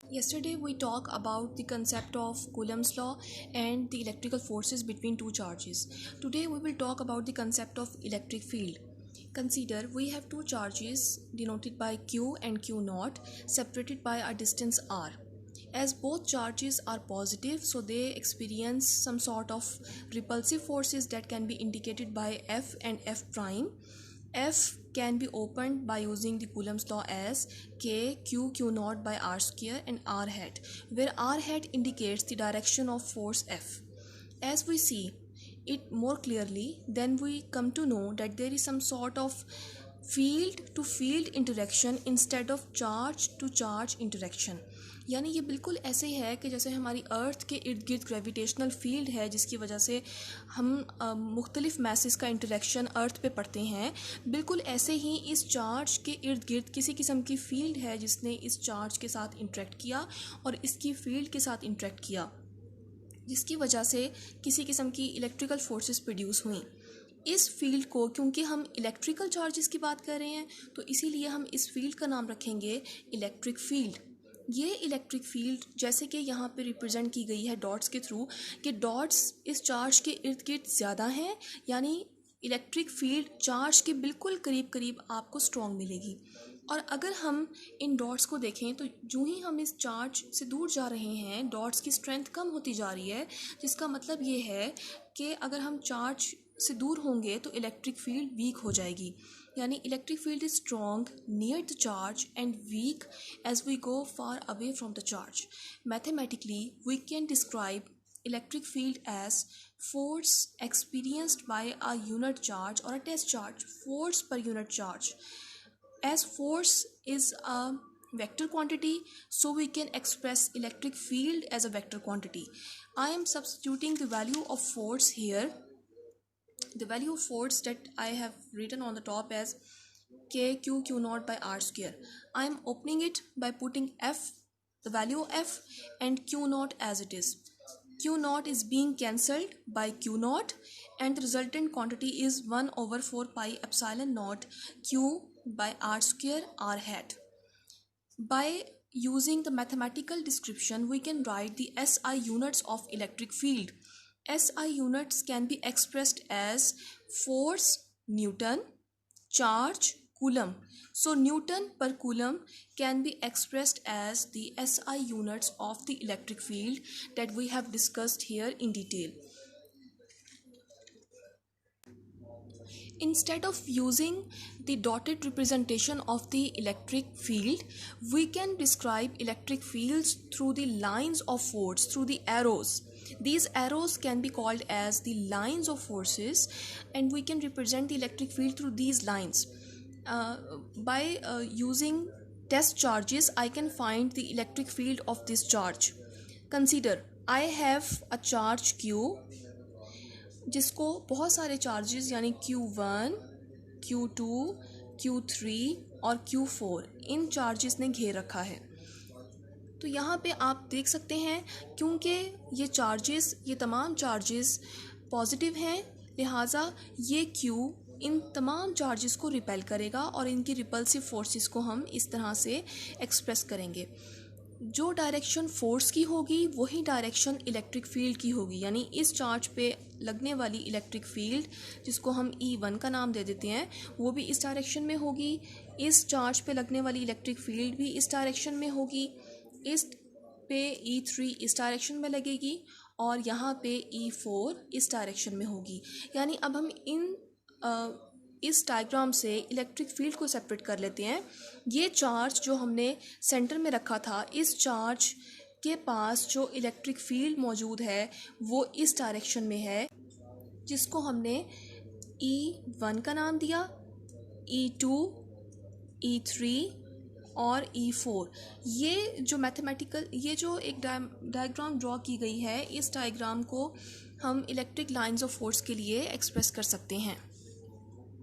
Yesterday we talked about the concept of Coulomb's law and the electrical forces between two charges. Today we will talk about the concept of electric field. Consider we have two charges denoted by Q and Q naught separated by a distance r. As both charges are positive, so they experience some sort of repulsive forces that can be indicated by F and F prime. F can be opened by using the Coulomb's law as K Q naught by r square and r hat, where r hat indicates the direction of force F. As we see it more clearly, then we come to know that there is some sort of field to field interaction instead of charge to charge interaction. यानी ये बिल्कुल ऐसे है कि जैसे हमारी अर्थ के इर्द गिर्द ग्रेविटेशनल फील्ड है जिसकी वजह से हम मुख्तलिफ मैसेस का इंटरेक्शन अर्थ पे पढ़ते हैं, बिल्कुल ऐसे ही इस चार्ज के इर्द गिर्द किसी किस्म की फील्ड है जिसने इस चार्ज के साथ इंटरेक्ट किया और इसकी फील्ड के साथ इंटरेक्ट किया, जिसकी वजह से किसी किस्म की इलेक्ट्रिकल फोर्सेस प्रोड्यूस हुई। इस फील्ड को, क्योंकि हम इलेक्ट्रिकल चार्जेस की बात कर रहे हैं, तो इसीलिए हम इस फील्ड का नाम रखेंगे इलेक्ट्रिक फील्ड। ये इलेक्ट्रिक फील्ड जैसे कि यहाँ पे रिप्रेजेंट की गई है डॉट्स के थ्रू, कि डॉट्स इस चार्ज के इर्द गिर्द ज़्यादा हैं, यानी इलेक्ट्रिक फील्ड चार्ज के बिल्कुल करीब करीब आपको स्ट्रॉन्ग मिलेगी। और अगर हम इन डॉट्स को देखें तो जो ही हम इस चार्ज से दूर जा रहे हैं, डॉट्स की स्ट्रेंथ कम होती जा रही है, जिसका मतलब ये है कि अगर हम चार्ज से दूर होंगे तो इलेक्ट्रिक फील्ड वीक हो जाएगी। यानी electric field is strong near the charge and weak as we go far away from the charge. Mathematically we can describe electric field as force experienced by a unit charge or a test charge, force per unit charge. As force is a vector quantity, so we can express electric field as a vector quantity. I am substituting the value of force here. The value of force that I have written on the top as K Q naught by r square. I am opening it by putting F, the value of F, and Q naught as it is. Q naught is being cancelled by Q naught and the resultant quantity is 1 over 4 pi epsilon naught Q by r square r hat. By using the mathematical description, we can write the SI units of electric field. SI units can be expressed as force Newton, charge Coulomb. So Newton per Coulomb can be expressed as the SI units of the electric field that we have discussed here in detail. Instead of using the dotted representation of the electric field, we can describe electric fields through the lines of force, through the arrows. These arrows can be called as the lines of forces, and we can represent the electric field through these lines. By using test charges, I can find the electric field of this charge. Consider I have a charge Q जिसको बहुत सारे charges यानी Q1, Q2, Q3 और Q4 इन charges ने घेर रखा है। तो यहाँ पे आप देख सकते हैं, क्योंकि ये तमाम चार्जेस पॉजिटिव हैं, लिहाजा ये Q इन तमाम चार्जेस को रिपेल करेगा और इनकी रिपल्सिव फोर्सेस को हम इस तरह से एक्सप्रेस करेंगे। जो डायरेक्शन फोर्स की होगी वही डायरेक्शन इलेक्ट्रिक फील्ड की होगी, यानी इस चार्ज पे लगने वाली इलेक्ट्रिक फील्ड जिसको हम E1 का नाम दे देते हैं वो भी इस डायरेक्शन में होगी, इस चार्ज पे लगने वाली इलेक्ट्रिक फील्ड भी इस डायरेक्शन में होगी, इस पे E3 इस डायरेक्शन में लगेगी और यहाँ पे E4 इस डायरेक्शन में होगी। यानी अब हम इस डायग्राम से इलेक्ट्रिक फील्ड को सेपरेट कर लेते हैं। ये चार्ज जो हमने सेंटर में रखा था, इस चार्ज के पास जो इलेक्ट्रिक फील्ड मौजूद है वो इस डायरेक्शन में है, जिसको हमने E1 का नाम दिया, E2, E3 और E4। ये जो एक डायग्राम ड्रॉ की गई है, इस डायग्राम को हम इलेक्ट्रिक लाइंस ऑफ फोर्स के लिए एक्सप्रेस कर सकते हैं।